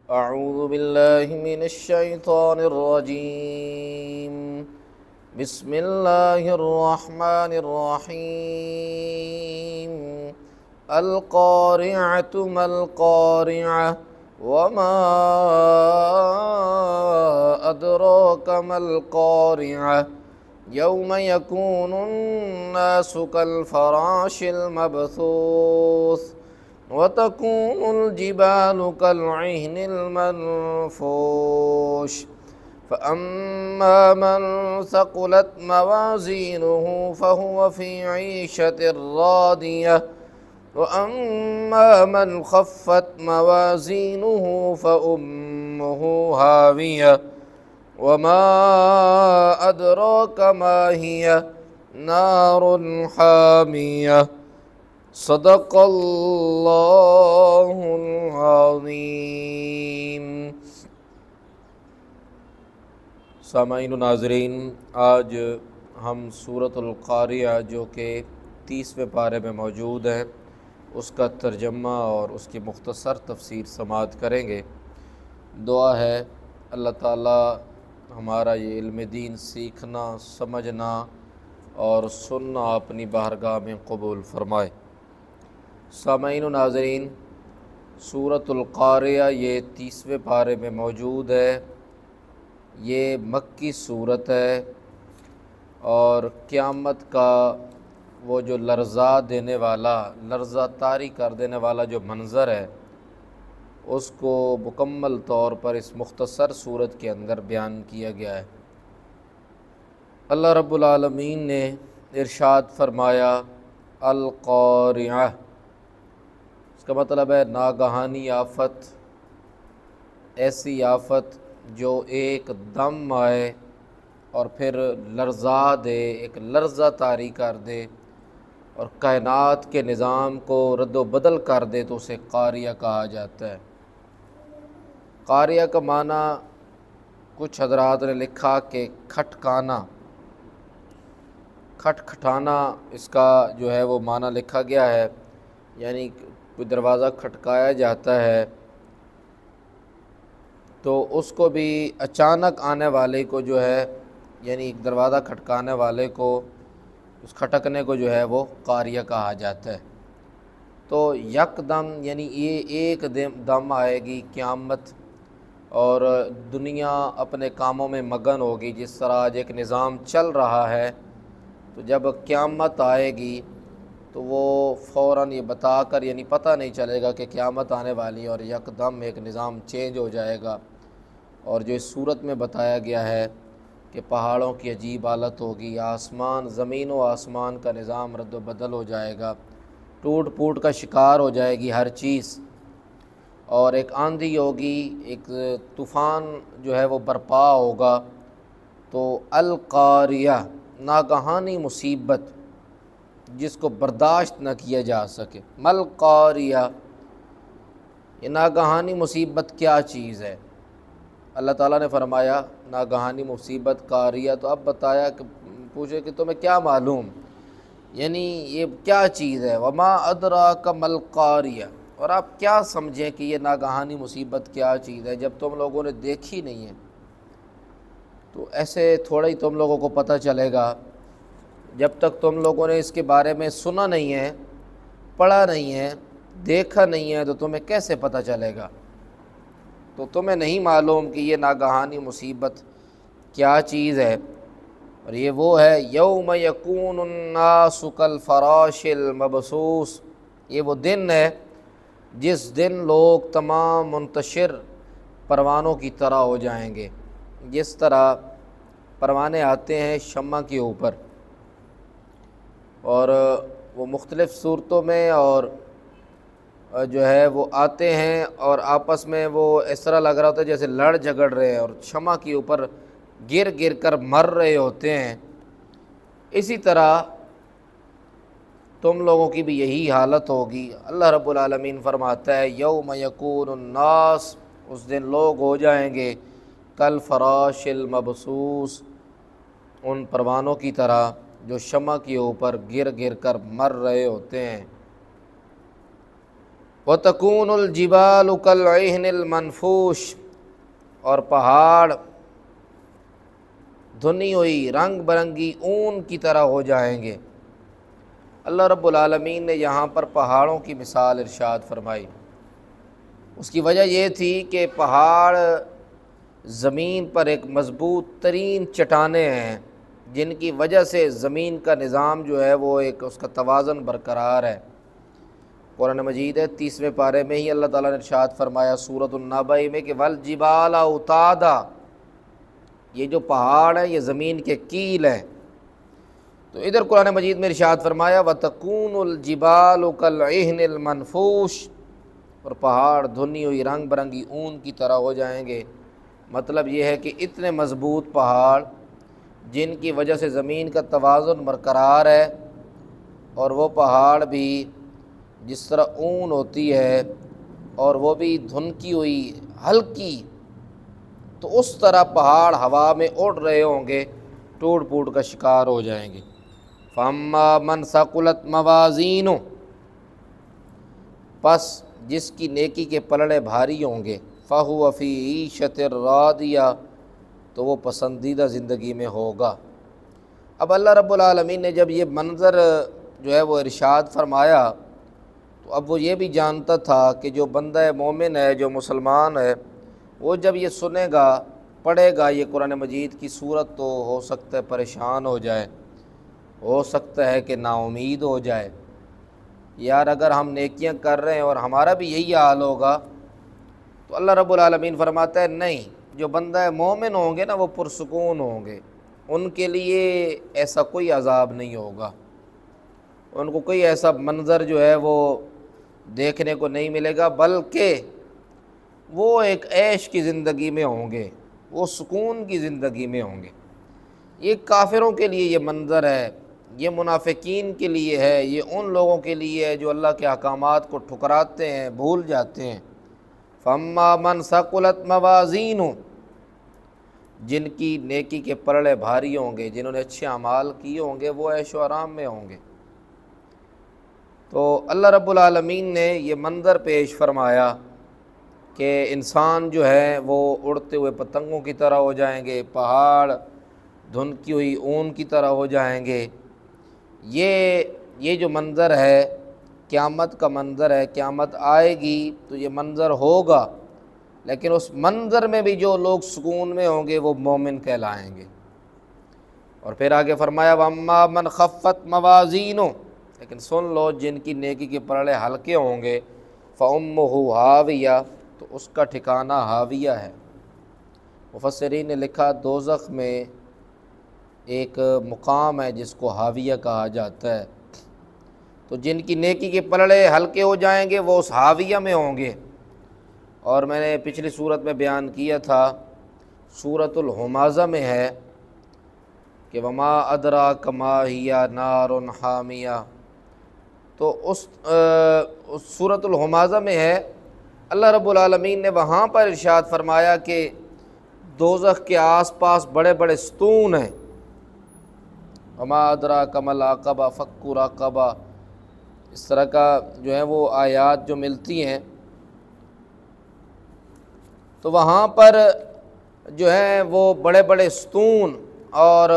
اعوذ باللہ من الشیطان الرجیم بسم اللہ الرحمن الرحیم القارعۃ ما القارعۃ وما ادراک ما القارعۃ یوم یکون الناس کالفراش المبثوث وتكون الجبال كالعهن المنفوش فأما من ثقلت موازينه فهو في عيشة راضية وأما من خفت موازينه فأمه هاوية وما أدراك ما هي نار حامية صدق اللہ العظیم۔ سامعین و ناظرین، آج ہم سورۃ القاریہ جو کہ 30ویں پارے میں موجود ہیں اس کا ترجمہ اور اس کی مختصر تفسیر سماعت کریں گے۔ دعا ہے اللہ تعالی ہمارا یہ علم دین سیکھنا، سمجھنا اور سننا اپنی بارگاہ میں قبول فرمائے۔ سامعین و ناظرین، سورۃ القاریہ یہ 30ویں پارے میں موجود ہے۔ یہ مکی صورت ہے اور قیامت کا وہ جو لرزا دینے والا، لرزہ طاری کر دینے والا جو منظر ہے اس کو مکمل طور پر اس مختصر صورت کے اندر بیان کیا گیا ہے۔ اللہ رب العالمین نے ارشاد فرمایا القاریہ، اس کا مطلب ہے ناگہانی آفت، ایسی آفت جو ایک دم آئے اور پھر لرزا دے، ایک لرزہ طاری کر دے اور کائنات کے نظام کو رد و بدل کر دے تو اسے قاریہ کہا جاتا ہے۔ قاریہ کا معنی کچھ حضرات نے لکھا کہ کھٹکانا، کھٹکھٹانا اس کا جو ہے وہ معنی لکھا گیا ہے، یعنی کوئی دروازہ کھٹکایا جاتا ہے تو اس کو بھی اچانک آنے والے کو جو ہے، یعنی ایک دروازہ کھٹکانے والے کو، اس کھٹکنے کو جو ہے وہ قاریہ کہا جاتا ہے۔ تو یک دم یعنی یہ ایک دم آئے گی قیامت اور دنیا اپنے کاموں میں مگن ہوگی، جس طرح آج ایک نظام چل رہا ہے، تو جب قیامت آئے گی تو وہ فوراً یہ بتا کر، یعنی پتہ نہیں چلے گا کہ قیامت آنے والی اور یکدم ایک نظام چینج ہو جائے گا۔ اور جو اس صورت میں بتایا گیا ہے کہ پہاڑوں کی عجیب حالت ہوگی، آسمان، زمین و آسمان کا نظام رد و بدل ہو جائے گا، ٹوٹ پھوٹ کا شکار ہو جائے گی ہر چیز، اور ایک آندھی ہوگی، ایک طوفان جو ہے وہ برپا ہوگا۔ تو القاریہ ناگہانی مصیبت جس کو برداشت نہ کیا جا سکے، مل قاریہ، یہ ناگہانی مصیبت کیا چیز ہے؟ اللہ تعالیٰ نے فرمایا ناگہانی مصیبت قاریہ، تو اب بتایا کہ پوچھے کہ تمہیں کیا معلوم، یعنی یہ کیا چیز ہے؟ وما ادراک ما القاریہ، اور آپ کیا سمجھیں کہ یہ ناگہانی مصیبت کیا چیز ہے جب تم لوگوں نے دیکھی نہیں ہے؟ تو ایسے تھوڑا ہی تم لوگوں کو پتہ چلے گا، جب تک تم لوگوں نے اس کے بارے میں سنا نہیں ہے، پڑھا نہیں ہے، دیکھا نہیں ہے، تو تمہیں کیسے پتہ چلے گا؟ تو تمہیں نہیں معلوم کہ یہ ناگہانی مصیبت کیا چیز ہے، اور یہ وہ ہے یوم یکون الناس کالفراش المبثوث، یہ وہ دن ہے جس دن لوگ تمام منتشر پروانوں کی طرح ہو جائیں گے، جس طرح پروانے آتے ہیں شمع کے اوپر، اور وہ مختلف صورتوں میں اور جو ہے وہ آتے ہیں اور آپس میں وہ اس طرح لگ رہا ہوتا ہے جیسے لڑ جھگڑ رہے ہیں اور شمع کے اوپر گر گر کر مر رہے ہوتے ہیں۔ اسی طرح تم لوگوں کی بھی یہی حالت ہوگی۔ اللہ رب العالمین فرماتا ہے یوم یکون الناس، اس دن لوگ ہو جائیں گے کالفراش المبثوث، ان پروانوں کی طرح جو شمع کے اوپر گر گر کر مر رہے ہوتے ہیں۔ وَتَكُونُ الْجِبَالُ كَالْعِهْنِ الْمَنْفُوشِ، اور پہاڑ دھنی ہوئی رنگ برنگی اون کی طرح ہو جائیں گے۔ اللہ رب العالمین نے یہاں پر پہاڑوں کی مثال ارشاد فرمائی۔ اس کی وجہ یہ تھی کہ پہاڑ زمین پر ایک مضبوط ترین چٹانیں ہیں، جن کی وجہ سے زمین کا نظام جو ہے وہ ایک اس کا توازن برقرار ہے۔ قرآن مجید ہے 30ویں پارے میں ہی اللہ تعالیٰ نے ارشاد فرمایا سورۃ النبأ میں کہ وَالْجِبَالَ أَوْتَادًا، یہ جو پہاڑ ہیں یہ زمین کے کیل ہیں۔ تو ادھر قرآن مجید میں ارشاد فرمایا وَتَكُونُ الْجِبَالُ كَالْعِهْنِ الْمَنْفُوشِ، اور پہاڑ دھنی ہوئی رنگ برنگی اون کی طرح ہو جائیں گے۔ مطلب یہ ہے کہ اتنے مضبوط پہاڑ جن کی وجہ سے زمین کا توازن برقرار ہے، اور وہ پہاڑ بھی جس طرح اون ہوتی ہے اور وہ بھی دھنکی ہوئی ہلکی، تو اس طرح پہاڑ ہوا میں اڑ رہے ہوں گے، ٹوٹ پھوٹ کا شکار ہو جائیں گے۔ فَأَمَّا مَنْ ثَقُلَتْ مَوَازِينُهُ، پس جس کی نیکی کے پلڑے بھاری ہوں گے، فَهُوَ فِي عِيشَةٍ رَاضِيَةٍ، تو وہ پسندیدہ زندگی میں ہوگا۔ اب اللہ رب العالمین نے جب یہ منظر جو ہے وہ ارشاد فرمایا، تو اب وہ یہ بھی جانتا تھا کہ جو بندہ مومن ہے، جو مسلمان ہے، وہ جب یہ سنے گا، پڑھے گا یہ قرآن مجید کی صورت، تو ہو سکتا ہے پریشان ہو جائے، ہو سکتا ہے کہ نا امید ہو جائے۔ یار اگر ہم نیکیاں کر رہے ہیں اور ہمارا بھی یہی حال ہوگا، تو اللہ رب العالمین فرماتا ہے نہیں، جو بندہ مومن ہوں گے نا وہ پرسکون ہوں گے، ان کے لیے ایسا کوئی عذاب نہیں ہوگا، ان کو کوئی ایسا منظر جو ہے وہ دیکھنے کو نہیں ملے گا، بلکہ وہ ایک عیش کی زندگی میں ہوں گے، وہ سکون کی زندگی میں ہوں گے۔ یہ کافروں کے لیے یہ منظر ہے، یہ منافقین کے لیے ہے، یہ ان لوگوں کے لیے ہے جو اللہ کے احکامات کو ٹھکراتے ہیں، بھول جاتے ہیں۔ فَأَمَّا مَنْ ثَقُلَتْ مَوَازِينُهُ، جن کی نیکی کے پلڑے بھاری ہوں گے، جنہوں نے اچھے اعمال کیے ہوں گے، وہ عیش و آرام میں ہوں گے۔ تو اللہ رب العالمین نے یہ منظر پیش فرمایا کہ انسان جو ہے وہ اڑتے ہوئے پتنگوں کی طرح ہو جائیں گے، پہاڑ دھنکی ہوئی اون کی طرح ہو جائیں گے۔ یہ جو منظر ہے قیامت کا منظر ہے، قیامت آئے گی تو یہ منظر ہوگا، لیکن اس منظر میں بھی جو لوگ سکون میں ہوں گے وہ مومن کہلائیں گے۔ اور پھر آگے فرمایا وَأَمَّا مَنْ خَفَّتْ مَوَازِينُهُ، لیکن سن لو جن کی نیکی کے پلڑے ہلکے ہوں گے، فَأُمُّهُ هَاوِيَةٌ، تو اس کا ٹھکانہ ہاویہ ہے۔ مفسرین نے لکھا دوزخ میں ایک مقام ہے جس کو ہاویہ کہا جاتا ہے، تو جن کی نیکی کے پلڑے ہلکے ہو جائیں گے وہ اس ہاویہ میں ہوں گے۔ اور میں نے پچھلی صورت میں بیان کیا تھا، سورۃ الہمازہ میں ہے کہ وما ادراک ما ہی نار حامیہ، تو اس سورۃ الہمازہ میں ہے، اللہ رب العالمین نے وہاں پر ارشاد فرمایا کہ دوزخ کے آس پاس بڑے بڑے ستون ہیں۔ وما ادراک ما العقبہ فک رقبہ، اس طرح کا جو ہے وہ آیات جو ملتی ہیں، تو وہاں پر جو ہے وہ بڑے بڑے ستون، اور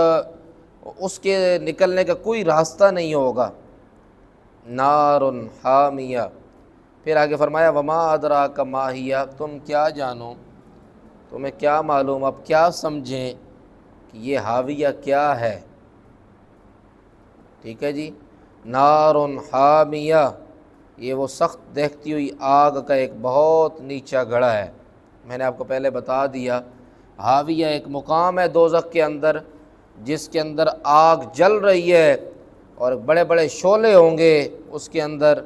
اس کے نکلنے کا کوئی راستہ نہیں ہوگا، نار حامیہ۔ پھر آگے فرمایا وما ادراک ما ہی، تم کیا جانو، تمہیں کیا معلوم، اب کیا سمجھیں کہ یہ حاویہ کیا ہے۔ ٹھیک ہے جی، نار حامیہ، یہ وہ سخت دہتی ہوئی آگ کا ایک بہت نیچا گڑھا ہے۔ میں نے آپ کو پہلے بتا دیا، حاویہ ایک مقام ہے دوزخ کے اندر جس کے اندر آگ جل رہی ہے، اور بڑے بڑے شعلے ہوں گے اس کے اندر،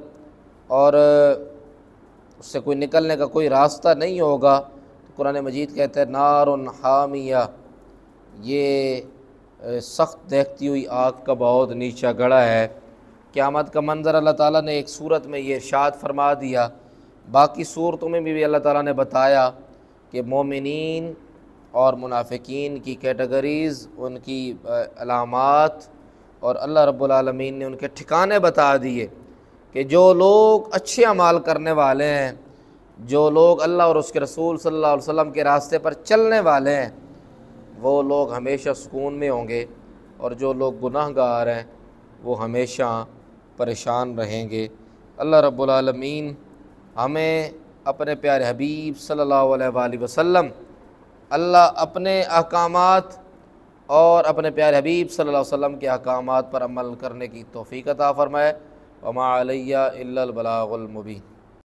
اور اس سے کوئی نکلنے کا کوئی راستہ نہیں ہوگا۔ تو قرآن مجید کہتا ہے نار حامیہ، یہ سخت دہتی ہوئی آگ کا بہت نیچا گڑھا ہے۔ قیامت کا منظر اللہ تعالیٰ نے ایک صورت میں یہ ارشاد فرما دیا، باقی صورتوں میں بھی اللہ تعالیٰ نے بتایا کہ مومنین اور منافقین کی کیٹیگریز، ان کی علامات، اور اللہ رب العالمین نے ان کے ٹھکانے بتا دیے۔ کہ جو لوگ اچھے اعمال کرنے والے ہیں، جو لوگ اللہ اور اس کے رسول صلی اللہ علیہ وسلم کے راستے پر چلنے والے ہیں، وہ لوگ ہمیشہ سکون میں ہوں گے، اور جو لوگ گناہ گار ہیں وہ ہمیشہ پریشان رہیں گے۔ اللہ رب العالمین ہمیں اپنے پیارے حبیب صلی اللہ علیہ وآلہ وسلم، اللہ اپنے احکامات اور اپنے پیارے حبیب صلی اللہ علیہ وسلم کے احکامات پر عمل کرنے کی توفیق عطا فرمائے۔ وما علیہ الا البلاغ المبین۔